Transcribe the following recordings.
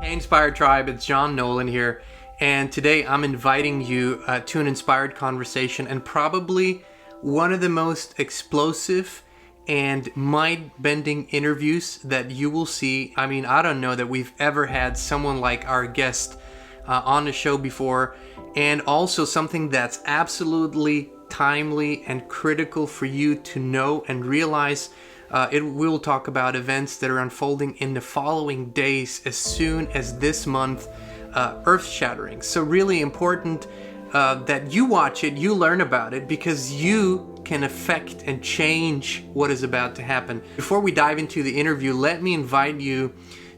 Hey, Inspired Tribe, it's John Nolan here, and today I'm inviting you to an inspired conversation and probably one of the most explosive and mind-bending interviews that you will see. I mean, I don't know that we've ever had someone like our guest on the show before, and also something that's absolutely timely and critical for you to know and realize. It will talk about events that are unfolding in the following days as soon as this month, earth shattering. So really important that you watch it, you learn about it, because you can affect and change what is about to happen. Before we dive into the interview, let me invite you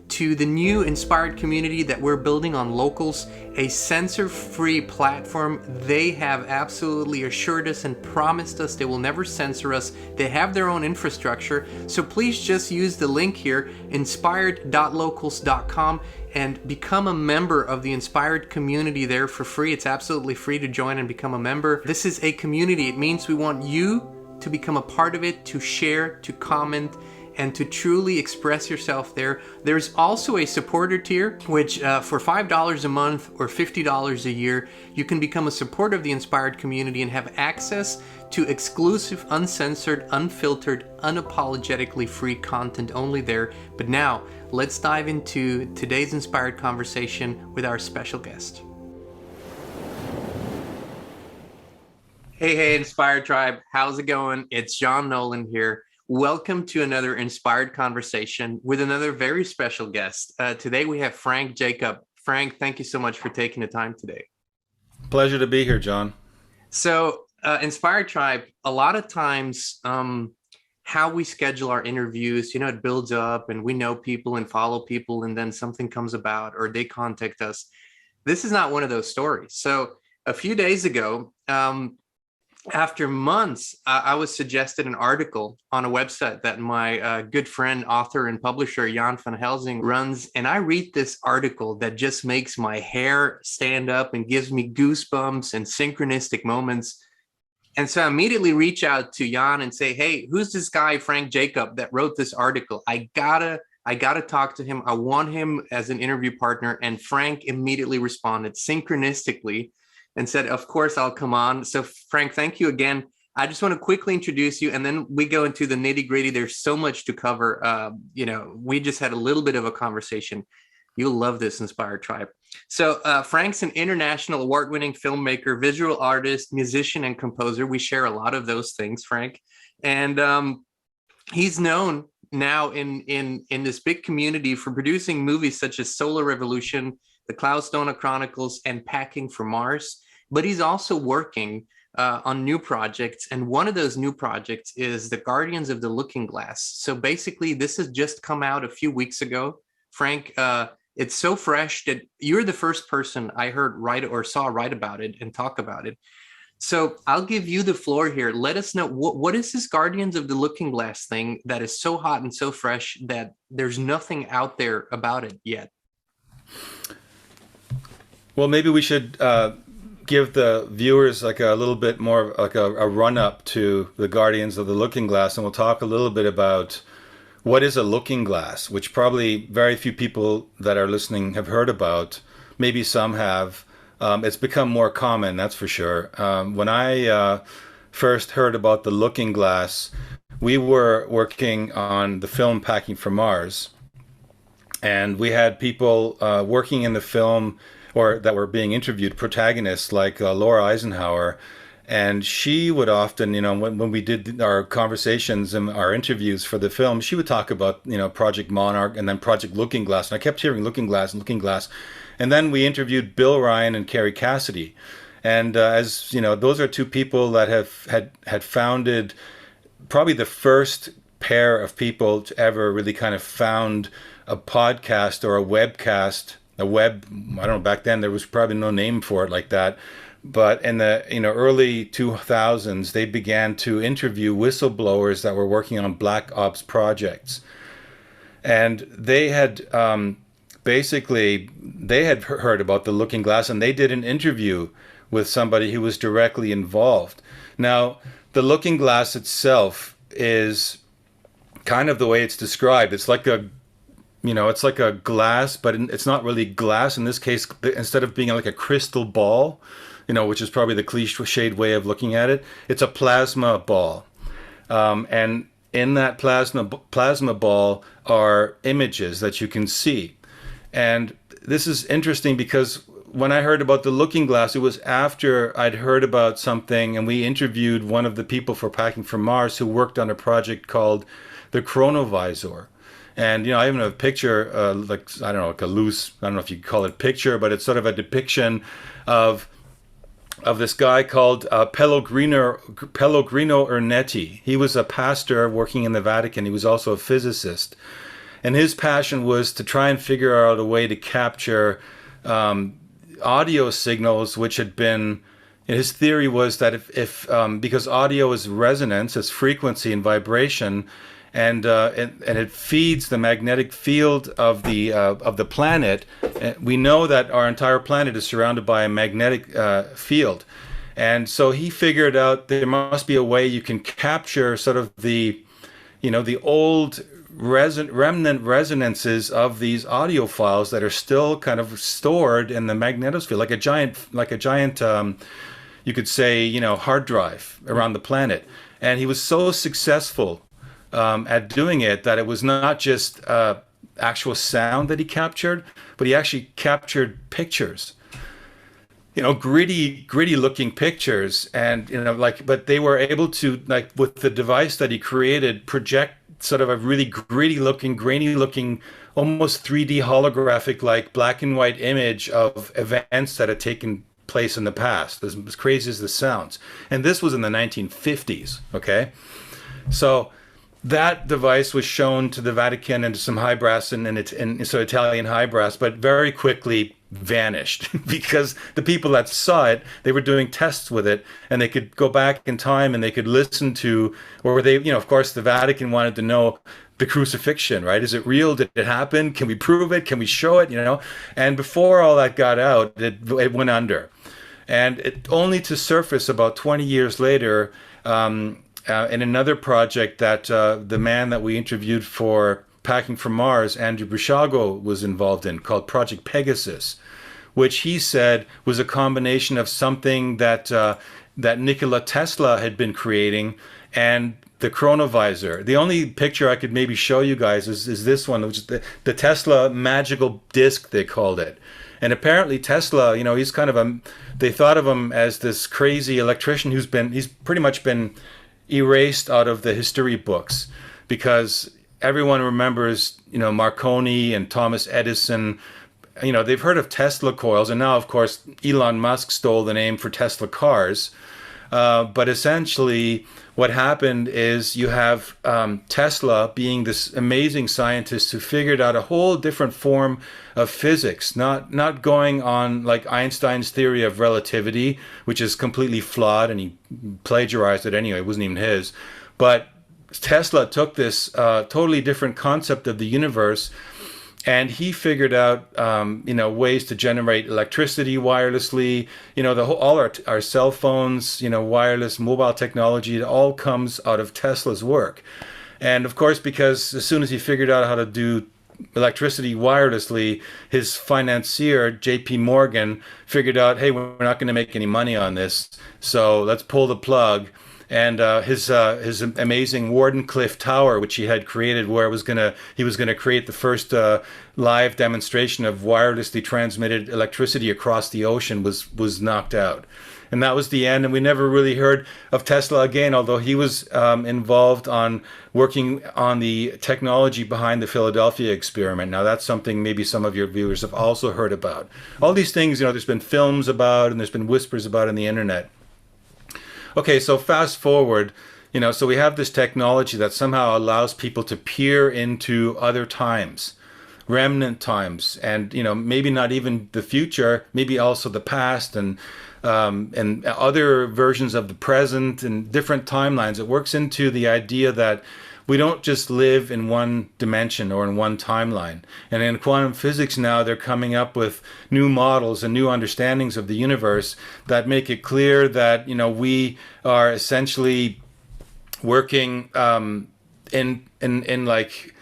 to the new inspired community that we're building on Locals, a censor-free platform. They have absolutely assured us and promised us they will never censor us. They have their own infrastructure, so please just use the link here, inspired.locals.com, and become a member of the inspired community there for free. It's absolutely free to join and become a member. This is a community. It means we want you to become a part of it, to share, to comment, and to truly express yourself there. There's also a supporter tier, which for $5 a month or $50 a year, you can become a supporter of the Inspired community and have access to exclusive, uncensored, unfiltered, unapologetically free content only there. But now, let's dive into today's Inspired conversation with our special guest. Hey, Inspired Tribe, how's it going? It's John Nolan here. Welcome to another inspired conversation with another very special guest. Today we have Frank Jacob. Frank, thank you so much for taking the time today. Pleasure to be here, John. So, Inspired Tribe, a lot of times how we schedule our interviews, it builds up and we know people and follow people, and then something comes about or they contact us. This is not one of those stories. So a few days ago, after months, I was suggested an article on a website that my good friend, author, and publisher Jan van Helsing runs. And I read this article that just makes my hair stand up and gives me goosebumps and synchronistic moments. And so I immediately reach out to Jan and say, hey, who's this guy, Frank Jacob, that wrote this article? I gotta talk to him. I want him as an interview partner. And Frank immediately responded synchronistically and said, of course, I'll come on. So Frank, thank you again. I just want to quickly introduce you, and then we go into the nitty gritty. There's so much to cover. We just had a little bit of a conversation. You'll love this, Inspired Tribe. So Frank's an international award-winning filmmaker, visual artist, musician, and composer. We share a lot of those things, Frank. And he's known now in this big community for producing movies such as Solar Revolution, The Cloudstone Chronicles, and Packing for Mars. But he's also working on new projects. And one of those new projects is The Guardians of the Looking Glass. So basically, this has just come out a few weeks ago. Frank, it's so fresh that you're the first person I heard write about it and talk about it. So I'll give you the floor here. Let us know, what is this Guardians of the Looking Glass thing that is so hot and so fresh that there's nothing out there about it yet? Well, maybe we should give the viewers like a little bit more like a run-up to the Guardians of the Looking Glass, and we'll talk a little bit about what is a looking glass, which probably very few people that are listening have heard about. Maybe some have. It's become more common, that's for sure. When I first heard about the looking glass, we were working on the film Packing for Mars, and we had people working in the film or that were being interviewed, protagonists like Laura Eisenhower. And she would often, when we did our conversations and our interviews for the film, she would talk about, Project Monarch and then Project Looking Glass. And I kept hearing Looking Glass and Looking Glass. And then we interviewed Bill Ryan and Carrie Cassidy. And as you know, those are two people that had founded probably the first pair of people to ever really kind of found a podcast or a webcast. I don't know, back then there was probably no name for it like that. But in the early 2000s, they began to interview whistleblowers that were working on black ops projects. And they had they had heard about the Looking Glass, and they did an interview with somebody who was directly involved. Now, the Looking Glass itself is kind of the way it's described. It's like it's like a glass, but it's not really glass. In this case, instead of being like a crystal ball, which is probably the cliched way of looking at it, it's a plasma ball. And in that plasma ball are images that you can see. And this is interesting because when I heard about the looking glass, it was after I'd heard about something, and we interviewed one of the people for Packing from Mars who worked on a project called the Chronovisor. And I even have a picture, like I don't know, like a loose, I don't know if you call it picture, but it's sort of a depiction of this guy called Pellegrino Ernetti. He was a pastor working in the Vatican. He was also a physicist. And his passion was to try and figure out a way to capture audio signals, which had been, his theory was that if because audio is resonance, it's frequency and vibration, and it feeds the magnetic field of the planet. We know that our entire planet is surrounded by a magnetic field, and so he figured out there must be a way you can capture sort of the old remnant resonances of these audio files that are still kind of stored in the magnetosphere, like a giant, you could say, hard drive around the planet. And he was so successful at doing it that it was not just actual sound that he captured, but he actually captured pictures. Gritty looking pictures, and but they were able to, like, with the device that he created, project sort of a really gritty looking, grainy looking, almost 3D holographic, like black and white image of events that had taken place in the past, as crazy as this sounds. And this was in the 1950s, okay? So that device was shown to the Vatican and to some high brass and so Italian high brass, but very quickly vanished because the people that saw it, they were doing tests with it, and they could go back in time and they could listen to, or they, of course, the Vatican wanted to know the crucifixion, right? Is it real? Did it happen? Can we prove it? Can we show it? And before all that got out, it went under, and it only to surface about 20 years later. In another project that the man that we interviewed for Packing from Mars, Andrew Bouchago, was involved in, called Project Pegasus, which he said was a combination of something that Nikola Tesla had been creating and the Chronovisor. The only picture I could maybe show you guys is this one, which is the Tesla magical disc, they called it. And apparently Tesla, he's kind of they thought of him as this crazy electrician he's pretty much been erased out of the history books, because everyone remembers, Marconi and Thomas Edison. They've heard of Tesla coils, and now, of course, Elon Musk stole the name for Tesla cars. But essentially, what happened is you have Tesla being this amazing scientist who figured out a whole different form of physics, not going on like Einstein's theory of relativity, which is completely flawed, and he plagiarized it anyway. It wasn't even his. But Tesla took this totally different concept of the universe, and he figured out, ways to generate electricity wirelessly. All our cell phones, wireless mobile technology, it all comes out of Tesla's work. And of course, because as soon as he figured out how to do electricity wirelessly, his financier, J.P. Morgan, figured out, hey, we're not going to make any money on this, so let's pull the plug. And his amazing Wardenclyffe Tower, which he had created, where he was gonna create the first live demonstration of wirelessly transmitted electricity across the ocean, was knocked out, and that was the end. And we never really heard of Tesla again, although he was involved on working on the technology behind the Philadelphia experiment. Now that's something maybe some of your viewers have also heard about. All these things, there's been films about, and there's been whispers about on the internet. Okay, so fast forward, so we have this technology that somehow allows people to peer into other times, remnant times, and maybe not even the future, maybe also the past, and other versions of the present and different timelines. It works into the idea that we don't just live in one dimension or in one timeline. And in quantum physics now, they're coming up with new models and new understandings of the universe that make it clear that, we are essentially working in like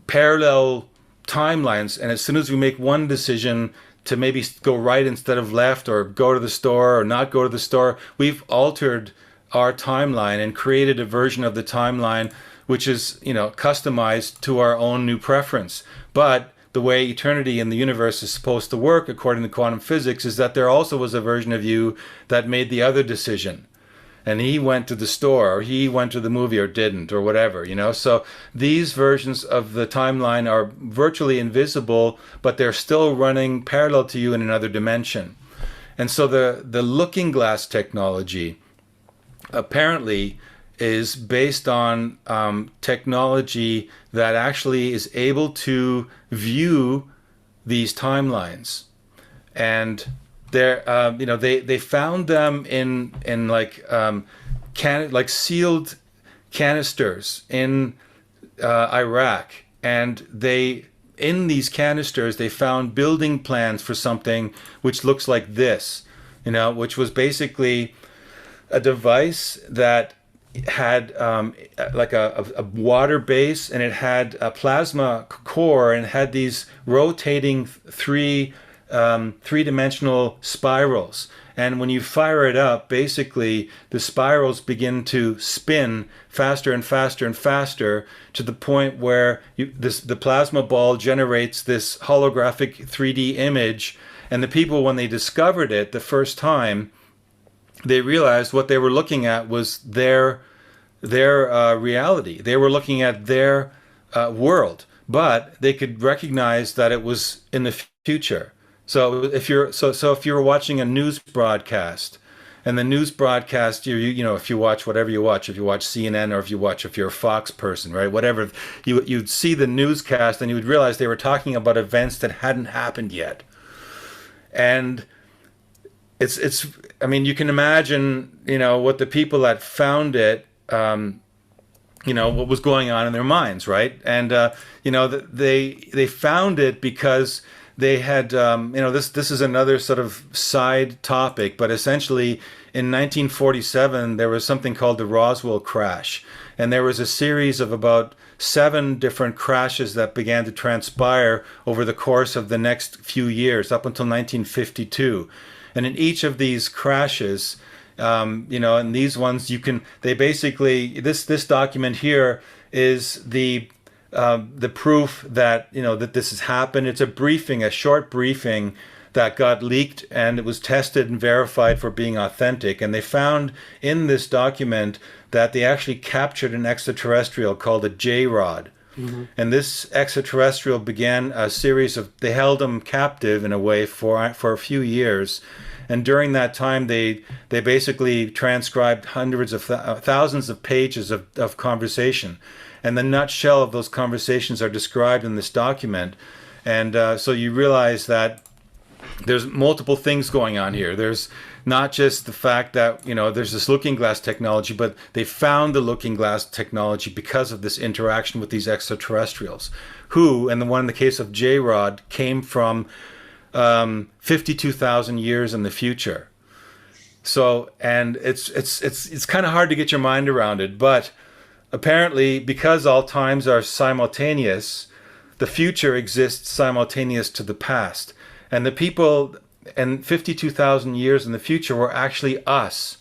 parallel timelines, and as soon as we make one decision to maybe go right instead of left, or go to the store or not go to the store, we've altered our timeline and created a version of the timeline which is, customized to our own new preference. But the way eternity in the universe is supposed to work, according to quantum physics, is that there also was a version of you that made the other decision. And he went to the store, or he went to the movie, or didn't, or whatever, So these versions of the timeline are virtually invisible, but they're still running parallel to you in another dimension. And so the looking glass technology apparently is based on technology that actually is able to view these timelines. And they're, they found them in like sealed canisters in Iraq, and in these canisters they found building plans for something which looks like this, which was basically a device that had like a water base, and it had a plasma core, and it had these rotating three-dimensional spirals. And when you fire it up, basically the spirals begin to spin faster and faster and faster, to the point where the plasma ball generates this holographic 3D image. And the people, when they discovered it the first time, they realized what they were looking at was their reality. They were looking at their world, but they could recognize that it was in the future. So if you're watching a news broadcast, and the news broadcast, if you watch whatever you watch, if you watch CNN, or if you're a Fox person, right, whatever, you'd see the newscast, and you would realize they were talking about events that hadn't happened yet. And it's I mean, you can imagine, what the people that found it, what was going on in their minds, right? And they found it because they had, this is another sort of side topic, but essentially in 1947 there was something called the Roswell crash, and there was a series of about 7 different crashes that began to transpire over the course of the next few years, up until 1952. And in each of these crashes, and these ones, they basically, this document here is the proof that, that this has happened. It's a short briefing that got leaked, and it was tested and verified for being authentic. And they found in this document that they actually captured an extraterrestrial called a J-Rod. Mm-hmm. And this extraterrestrial began a series of, they held him captive in a way for a few years. And during that time, they basically transcribed hundreds of thousands of pages of conversation. And the nutshell of those conversations are described in this document. And so you realize that there's multiple things going on here. There's not just the fact that, there's this looking glass technology, but they found the looking glass technology because of this interaction with these extraterrestrials, who, and the one in the case of J-Rod, came from 52,000 years in the future. So, and it's kind of hard to get your mind around it, but apparently, because all times are simultaneous, the future exists simultaneous to the past. And the people in 52,000 years in the future were actually us.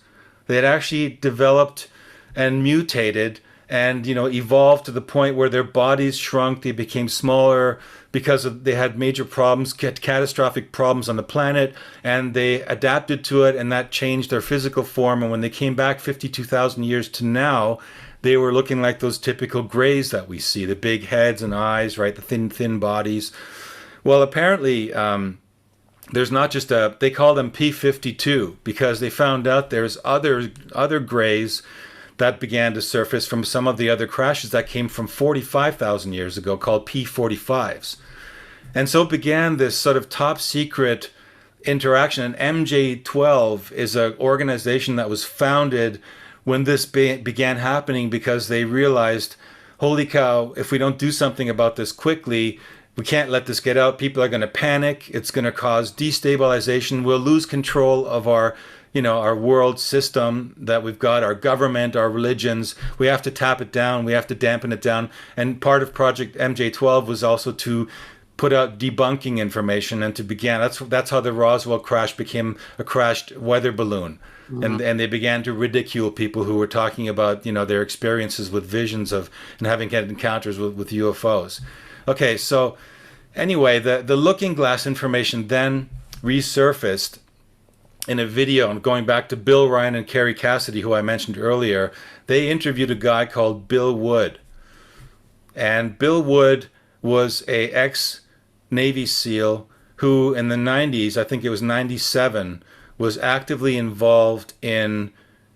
They had actually developed and mutated and, evolved to the point where their bodies shrunk, they became smaller because they had major problems, catastrophic problems on the planet, and they adapted to it, and that changed their physical form. And when they came back 52,000 years to now, they were looking like those typical grays that we see, the big heads and eyes, right, the thin bodies. Well, apparently, there's not just they call them P52 because they found out there's other grays that began to surface from some of the other crashes that came from 45,000 years ago, called P45s. And so began this sort of top secret interaction. And MJ12 is an organization that was founded when this began happening, because they realized, holy cow, if we don't do something about this quickly, we can't let this get out. People are going to panic. It's going to cause destabilization. We'll lose control of our world system that we've got, our government, our religions. We have to tap it down. We have to dampen it down. And part of Project MJ12 was also to put out debunking information and to begin. That's how the Roswell crash became a crashed weather balloon. Mhm. And they began to ridicule people who were talking about, their experiences with visions of and having had encounters with UFOs. Okay, so anyway, the looking glass information then resurfaced in a video. And going back to Bill Ryan and Kerry Cassidy, who I mentioned earlier, they interviewed a guy called Bill Wood. And Bill Wood was a ex-Navy SEAL who in the 90s, I think it was 97, was actively involved in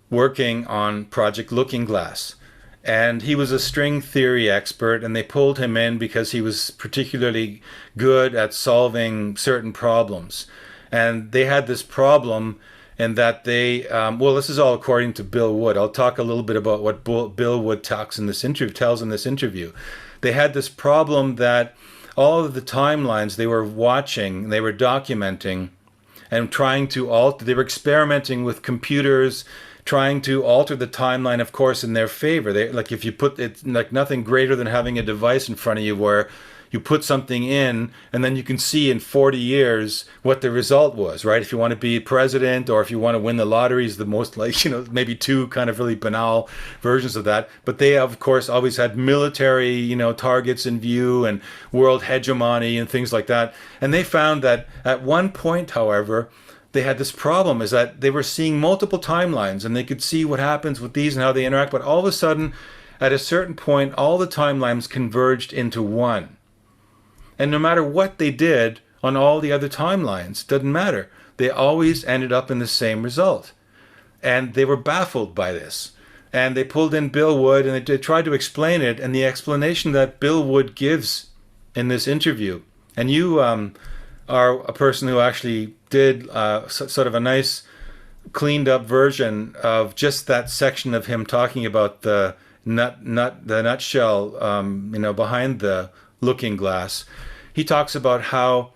working on Project Looking Glass. And he was a string theory expert, and they pulled him in because he was particularly good at solving certain problems. And they had this problem in that this is all according to Bill Wood. I'll talk a little bit about what Bill Wood tells in this interview. They had this problem that all of the timelines they were watching, they were documenting and trying to alter, they were experimenting with computers, trying to alter the timeline, of course, in their favor. If you put it, like nothing greater than having a device in front of you where you put something in and then you can see in 40 years what the result was, right? If you want to be president or if you want to win the lottery is the most maybe two kind of really banal versions of that. But they, of course, always had military, targets in view and world hegemony and things like that. And they found that at one point, however, they had this problem is that they were seeing multiple timelines and they could see what happens with these and how they interact. But all of a sudden, at a certain point, all the timelines converged into one. And no matter what they did on all the other timelines, doesn't matter. They always ended up in the same result. And they were baffled by this. And they pulled in Bill Wood and they tried to explain it. And the explanation that Bill Wood gives in this interview, and you are a person who actually did sort of a nice cleaned up version of just that section of him talking about the nutshell, behind the looking glass. He talks about how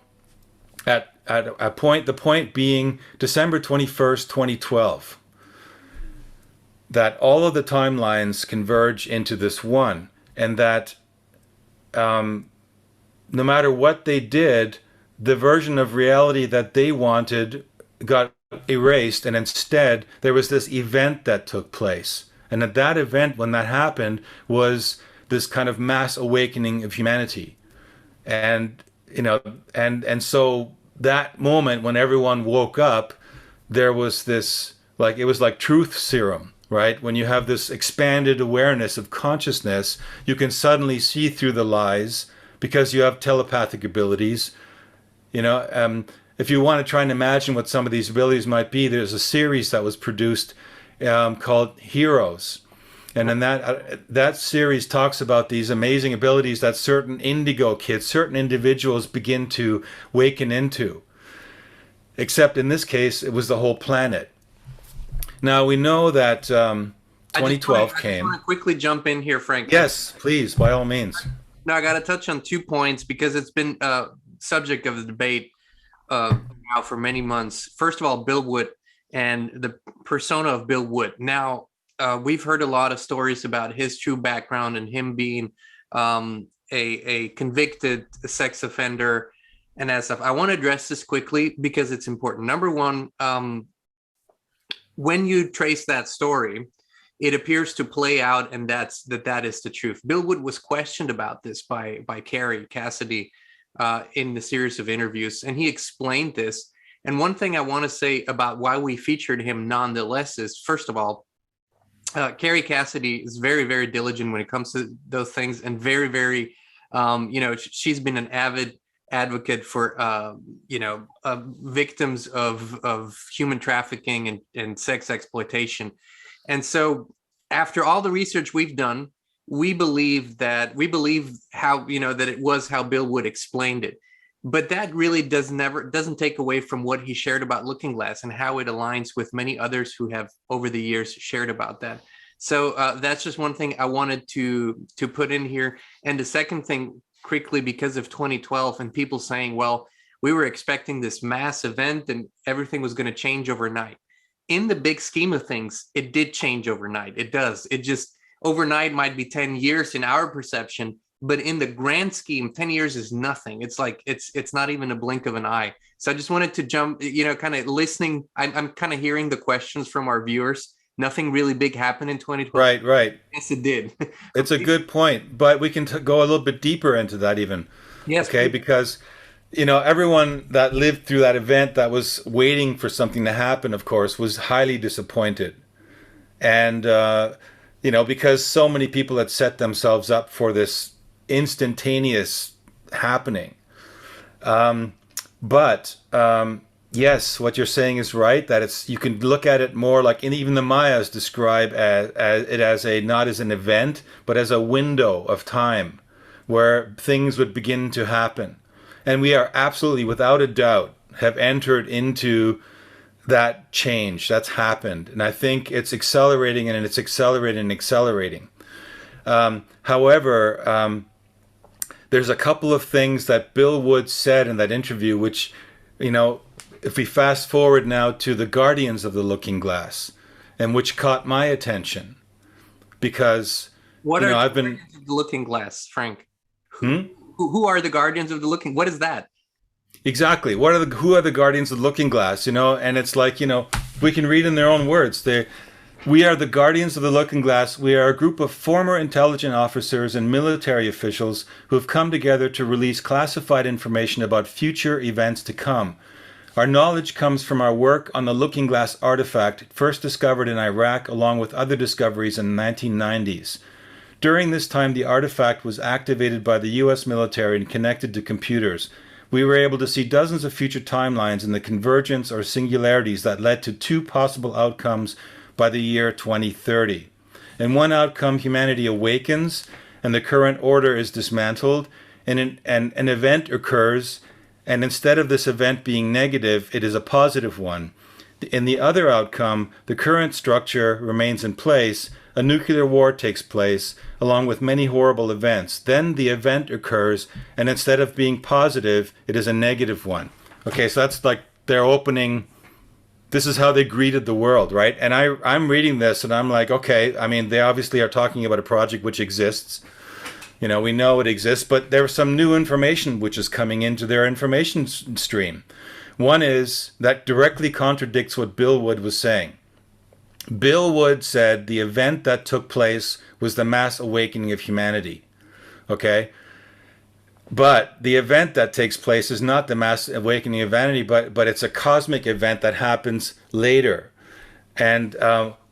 at a point, the point being December 21st, 2012, that all of the timelines converge into this one, and that no matter what they did, the version of reality that they wanted got erased, and instead there was this event that took place. And at that event, when that happened, was this kind of mass awakening of humanity. And so that moment when everyone woke up, there was this, it was like truth serum, right? When you have this expanded awareness of consciousness, you can suddenly see through the lies because you have telepathic abilities. If you want to try and imagine what some of these abilities might be, there's a series that was produced called Heroes. And in that series talks about these amazing abilities that certain indigo kids, certain individuals begin to waken into. Except in this case, it was the whole planet. Now, we know that 2012 came. I want to quickly jump in here, Frank. Yes, please, by all means. Now, I got to touch on 2 points because it's been subject of the debate now for many months. First of all, Bill Wood and the persona of Bill Wood. Now, we've heard a lot of stories about his true background and him being a convicted sex offender and that stuff. I want to address this quickly because it's important. Number one, when you trace that story, it appears to play out, and that is the truth. Bill Wood was questioned about this by Kerry Cassidy in the series of interviews, and he explained this. And one thing I want to say about why we featured him nonetheless is, first of all, Kerry Cassidy is very, very diligent when it comes to those things, and very, very, she's been an avid advocate for, victims of human trafficking and sex exploitation. And so after all the research we've done, we believe how, that it was how Bill Wood explained it. But that really doesn't take away from what he shared about Looking Glass and how it aligns with many others who have over the years shared about that. So that's just one thing I wanted to put in here. And the second thing, quickly, because of 2012 and people saying, well, we were expecting this mass event and everything was going to change overnight. In the big scheme of things, it did change overnight. It does. It just overnight might be 10 years in our perception. but in the grand scheme, 10 years is nothing. It's like it's not even a blink of an eye. So I just wanted to jump, kind of listening. I'm kind of hearing the questions from our viewers. Nothing really big happened in 2020. Right, right. Yes, it did. It's a good point, but we can go a little bit deeper into that even. Yes, Okay, please. because everyone that lived through that event that was waiting for something to happen, of course, was highly disappointed. And because so many people had set themselves up for this instantaneous happening. But yes, what you're saying is right. That you can look at it more like, and even the Mayas describe it as not as an event, but as a window of time where things would begin to happen. And we are absolutely, without a doubt, have entered into that change that's happened. And I think it's accelerating, and it's accelerating and accelerating. However, there's a couple of things that Bill Wood said in that interview, which, if we fast forward now to the Guardians of the Looking Glass, and which caught my attention, because What are I've the been Guardians of the Looking Glass, Frank? hmm? Who are the Guardians of the Looking? What is that? Exactly. Who are the Guardians of the Looking Glass? And it's like, we can read in their own words. We are the Guardians of the Looking Glass. We are a group of former intelligence officers and military officials who have come together to release classified information about future events to come. Our knowledge comes from our work on the Looking Glass artifact, first discovered in Iraq, along with other discoveries in the 1990s. During this time, the artifact was activated by the U.S. military and connected to computers. We were able to see dozens of future timelines in the convergence or singularities that led to two possible outcomes by the year 2030. In one outcome, humanity awakens and the current order is dismantled, and an event occurs, and instead of this event being negative, it is a positive one. In the other outcome, the current structure remains in place, a nuclear war takes place, along with many horrible events. Then the event occurs, and instead of being positive, it is a negative one. Okay, so that's like their opening. This is how they greeted the world, right? And I'm reading this, and I'm like, okay, I mean, they obviously are talking about a project which exists. We know it exists, but there's some new information which is coming into their information stream. One is that directly contradicts what Bill Wood was saying. Bill Wood said the event that took place was the mass awakening of humanity. Okay? But the event that takes place is not the mass awakening of humanity, but it's a cosmic event that happens later. And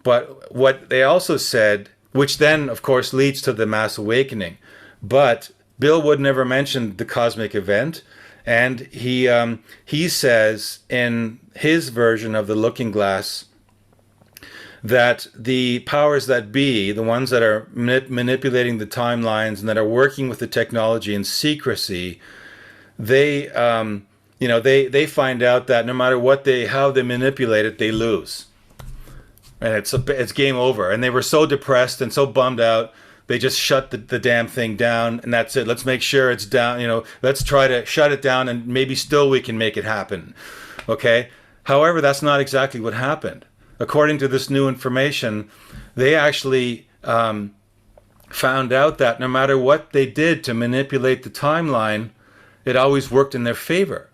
but what they also said, which then, of course, leads to the mass awakening. But Bill Wood never mentioned the cosmic event. And he says in his version of the Looking Glass that the powers that be, the ones that are manipulating the timelines and that are working with the technology in secrecy, they find out that no matter how they manipulate it, they lose, and it's game over. And they were so depressed and so bummed out, they just shut the damn thing down, and that's it. Let's make sure it's down. Let's try to shut it down, and maybe still we can make it happen. Okay. However, that's not exactly what happened. According to this new information, they actually found out that no matter what they did to manipulate the timeline, it always worked in their favor.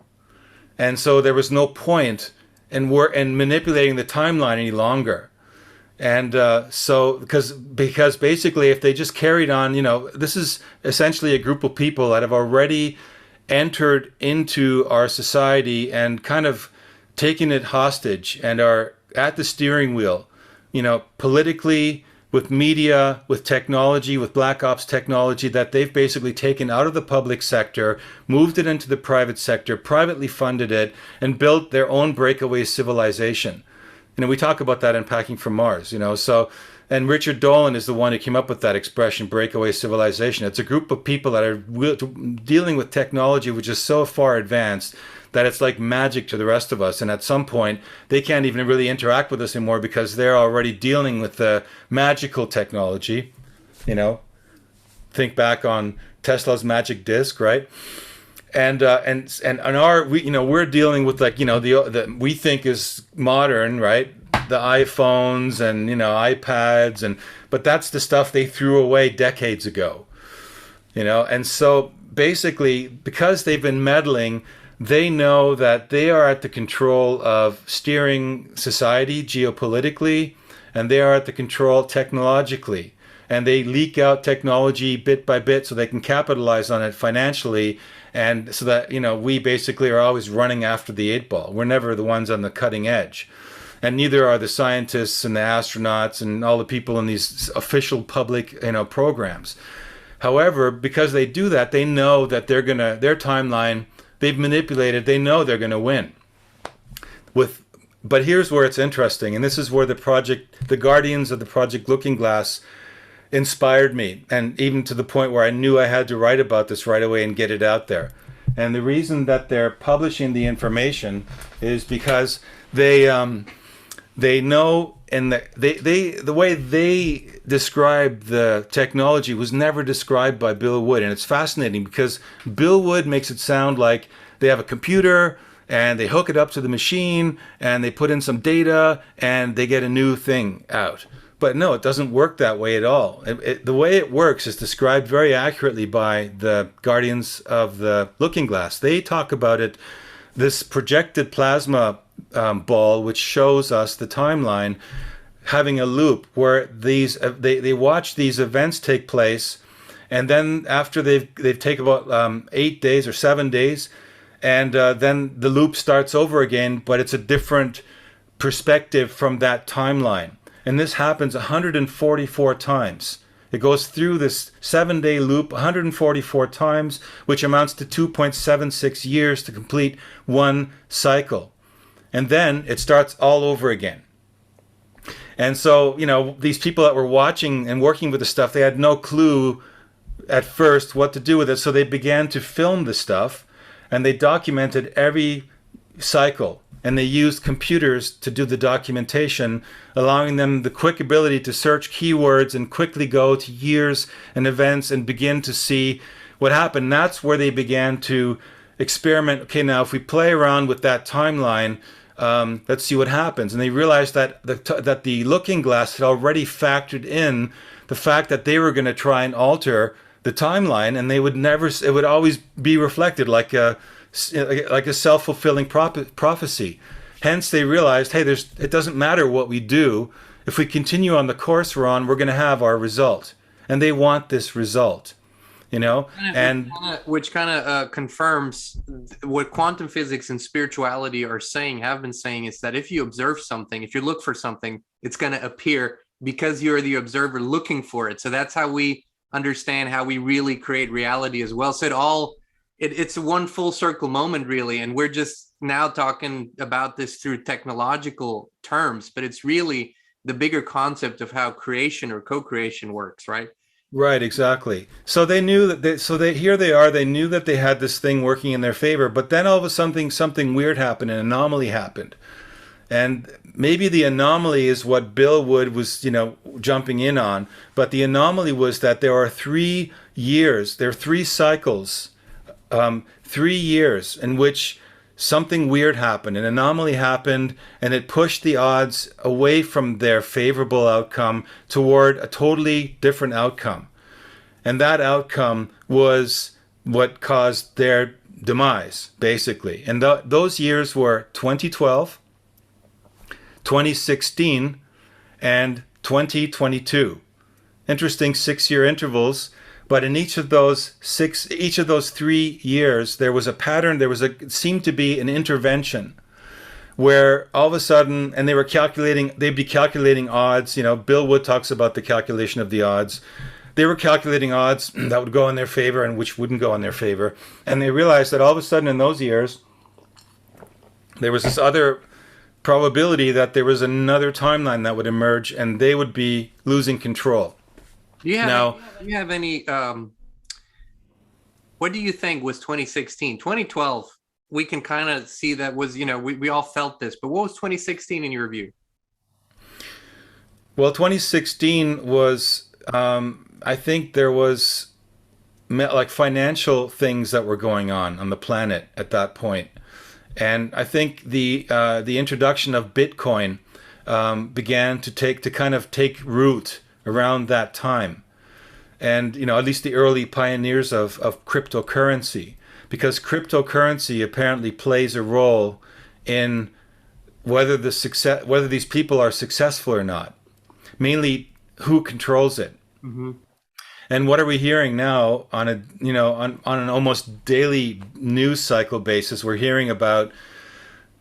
And so there was no point in manipulating the timeline any longer. And because basically if they just carried on, this is essentially a group of people that have already entered into our society and kind of taken it hostage and are at the steering wheel, politically, with media, with technology, with black ops technology that they've basically taken out of the public sector, moved it into the private sector, privately funded it, and built their own breakaway civilization. We talk about that in Packing from Mars, so, and Richard Dolan is the one who came up with that expression, breakaway civilization. It's a group of people that are dealing with technology which is so far advanced that it's like magic to the rest of us. And at some point, they can't even really interact with us anymore because they're already dealing with the magical technology. Think back on Tesla's magic disc, right? And we're dealing with the we think is modern, right? The iPhones and iPads, but that's the stuff they threw away decades ago. And so basically, because they've been meddling, they know that they are at the control of steering society geopolitically, and they are at the control technologically. And they leak out technology bit by bit so they can capitalize on it financially. And so that, we basically are always running after the eight ball. We're never the ones on the cutting edge. And neither are the scientists and the astronauts and all the people in these official public, programs. However, because they do that, they know that their timeline, they've manipulated, they know they're going to win. But here's where it's interesting, and this is where the Guardians of the Project Looking Glass inspired me, and even to the point where I knew I had to write about this right away and get it out there. And the reason that they're publishing the information is because they know, and the way they describe the technology was never described by Bill Wood. And it's fascinating because Bill Wood makes it sound like they have a computer and they hook it up to the machine and they put in some data and they get a new thing out. But no, it doesn't work that way at all. The way it works is described very accurately by the Guardians of the Looking Glass. They talk about it, this projected plasma ball, which shows us the timeline, having a loop where they watch these events take place, and then after they've taken about 8 days or 7 days, and then the loop starts over again, but it's a different perspective from that timeline. And this happens 144 times. It goes through this 7-day loop 144 times, which amounts to 2.76 years to complete one cycle. And then it starts all over again. And so, these people that were watching and working with the stuff, they had no clue at first what to do with it. So they began to film the stuff, and they documented every cycle. And they used computers to do the documentation, allowing them the quick ability to search keywords and quickly go to years and events and begin to see what happened. That's where they began to experiment. Okay, now if we play around with that timeline, let's see what happens. And they realized that the Looking Glass had already factored in the fact that they were going to try and alter the timeline, and it would always be reflected like a self-fulfilling prophecy. Hence, they realized, hey, it doesn't matter what we do. If we continue on the course we're on, we're going to have our result. And they want this result, which kind of confirms what quantum physics and spirituality have been saying, is that if you observe something, if you look for something, it's going to appear because you're the observer looking for it. So that's how we understand how we really create reality as well. So it's one full circle moment, really. And we're just now talking about this through technological terms, but it's really the bigger concept of how creation or co-creation works, right? Right, exactly. So they knew that here they are, they knew that they had this thing working in their favor, but then all of a sudden something weird happened, an anomaly happened. And maybe the anomaly is what Bill Wood was, jumping in on, but the anomaly was that there are 3 years, there are 3 cycles, 3 years in which something weird happened, an anomaly happened, and it pushed the odds away from their favorable outcome toward a totally different outcome. And that outcome was what caused their demise, basically. And those years were 2012, 2016, and 2022. Interesting 6-year intervals. But in each of those 3 years, there was a pattern. It seemed to be an intervention, where all of a sudden, and they'd be calculating odds. Bill Wood talks about the calculation of the odds. They were calculating odds that would go in their favor and which wouldn't go in their favor. And they realized that all of a sudden in those years, there was this other probability that there was another timeline that would emerge, and they would be losing control. Do you have any what do you think was 2016? 2012, we can kind of see that was, we all felt this, but what was 2016 in your view? Well, 2016 was, I think there was like financial things that were going on the planet at that point. And I think the introduction of Bitcoin began to take root around that time. and at least the early pioneers of cryptocurrency, because cryptocurrency apparently plays a role in whether these people are successful or not. Mainly, who controls it. Mm-hmm. And what are we hearing now on on an almost daily news cycle basis? We're hearing about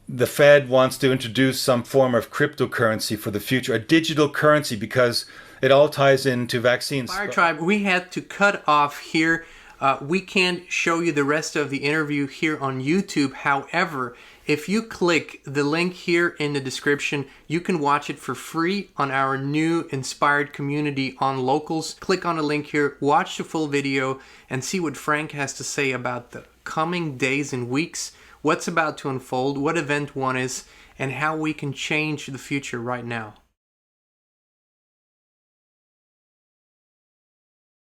the Fed wants to introduce some form of cryptocurrency for the future, a digital currency, because it all ties into vaccines. Fire Tribe, we had to cut off here. We can't show you the rest of the interview here on YouTube. However, if you click the link here in the description, you can watch it for free on our new Inspired community on Locals. Click on the link here, watch the full video, and see what Frank has to say about the coming days and weeks, what's about to unfold, what Event 1 is, and how we can change the future right now.